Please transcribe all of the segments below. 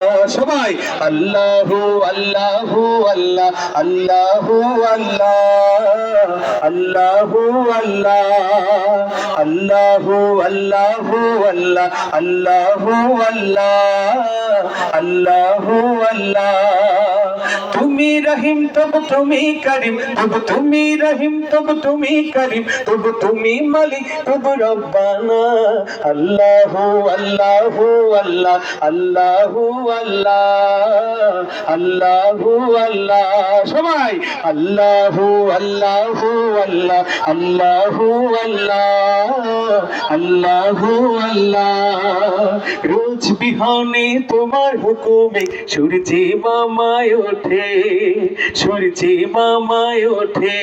সবাই আল্লাহু আল্লাহু আল্লাহ আল্লাহু আল্লাহ আল্লাহু আল্লাহ আল্লাহু আল্লাহু আল্লাহ আল্লাহু আল্লাহ আল্লাহু আল্লাহ তুমি রহিম তব তুমি করিম তব তুমি রহিম তব তুমি করিম তব তুমি মালিক তব রব্বানা আল্লাহু আল্লাহু আল্লাহ আল্লাহু আল্লাহ আল্লাহু আল্লাহ সবাই আল্লাহু আল্লাহু আল্লাহ আল্লাহু আল্লাহ আল্লাহু আল্লাহ রোজ বিহানে তোমার হুকুমে সূর্যি মামায় ওঠে সূর্যি মামায় ওঠে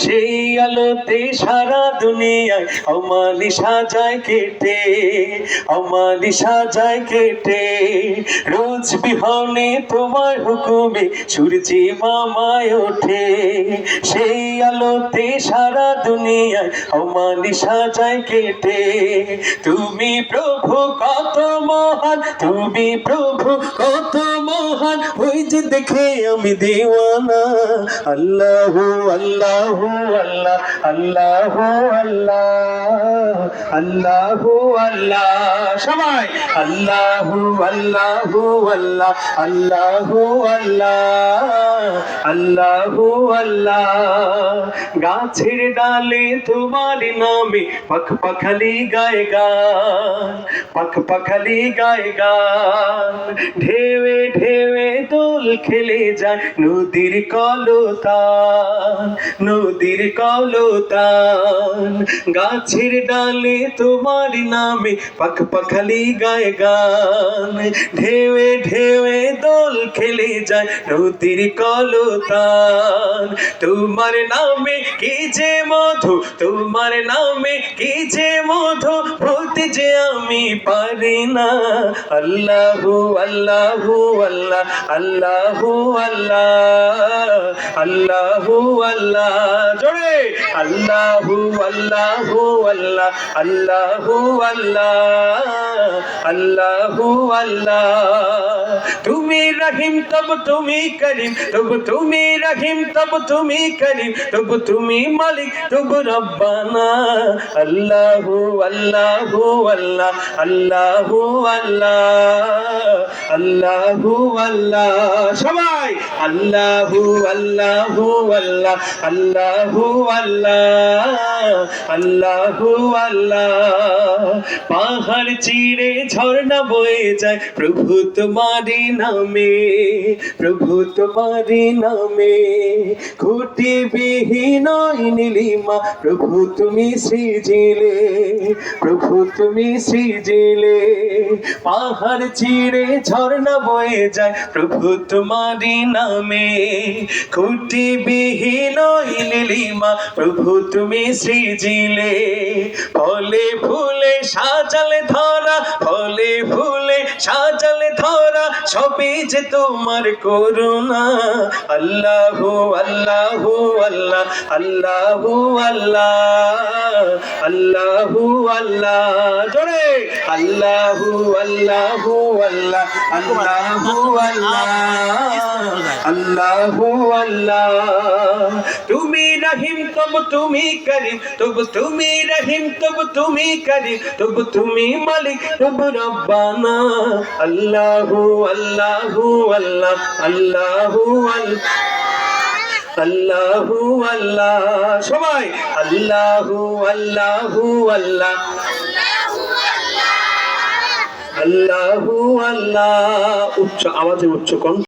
সেই আলোতে সারা দুনিয়ায় অমালি সাজায় কেটে অমালি সাজায় কেটে রোজ বিহানে তোমার হুকুমে সূর্যি মামায় ওঠে সেই আলোতে সারা দুনিয়ায় অমালি সাজায় কেটে তুমি প্রভু কত মহান তুমি প্রভু কত মহান ওই যে দেখে আমি দিওয়ানা আল্লাহু আল্লাহু আল্লাহ আল্লাহু আল্লাহ আল্লাহু আল্লাহ সবাই আল্লাহু আল্লাহু আল্লাহ আল্লাহু আল্লাহ আল্লাহু আল্লাহ গাছের ডালে তোমার নামে পাখপাখালি গায় গান পাখপাখালি গায় গান ঢেউে ঢেউে দোল খেলে যায় নদীর কলতান নদীর কলতান গাছের ডালে তোমার নামে পাখপাখালি গায় গান ঢেউে ঢেউে দোল খেলে যায় নদীর কলতান তোমার নামে কি যে মধু তোমার নামে কি যে মধু ভুলতে যে আমি পারি না আল্লাহু আল্লাহু আল্লাহ আল্লাহু আল্লাহ আল্লাহু আল্লাহ জোরে আল্লাহু আল্লাহু আল্লাহ আল্লাহু আল্লাহ আল্লাহু আল্লাহ তুমি রহিম তব তুমি করিম তব তুমি রহিম তব তুমি করিম তব তুমি মালিক তব রব্বানা আল্লাহু আল্লাহু আল্লাহ আল্লাহু আল্লাহ আল্লাহু আল্লাহ সবাই আল্লাহু আল্লাহু আল্লাহ আল্লাহু আল্লাহ আল্লাহু আল্লাহ পাহাড় চিরে ঝর্ণা বয়ে যায় প্রভু তোমারি নামে প্রভু তোমারি নামে খুঁটি বিহীন নীলিমা প্রভু তুমি সৃজিলে প্রভু তুমি সৃজিলে পাহাড় চিরে ঝর্ণা বয়ে যায় প্রভু তোমারি নামে খুঁটি বিহীন নীলিমা প্রভু তুমি সৃজিলে ফলে ফুলে সাজালে ধরা ফলে ফুলে সাজালে ধরা সবই যে তোমার করুণা আল্লাহু আল্লাহু আল্লাহ আল্লাহু আল্লাহ আল্লাহু আল্লাহ জোরে আল্লাহু আল্লাহু আল্লাহ আল্লাহু আল্লাহ আল্লাহু আল্লাহ তুমি রহিম তব তুমি করিম তব তুমি রহিম তব তুমি করিম তব তুমি মালিক তব রব্বানা আল্লাহু আল্লাহু আল্লাহ আল্লাহু আল্লাহ আল্লাহু আল্লাহ সবাই আল্লাহু আল্লাহু আল্লাহ আল্লাহু আল্লাহ উচ্চ আওয়াজে উচ্চ কণ্ঠ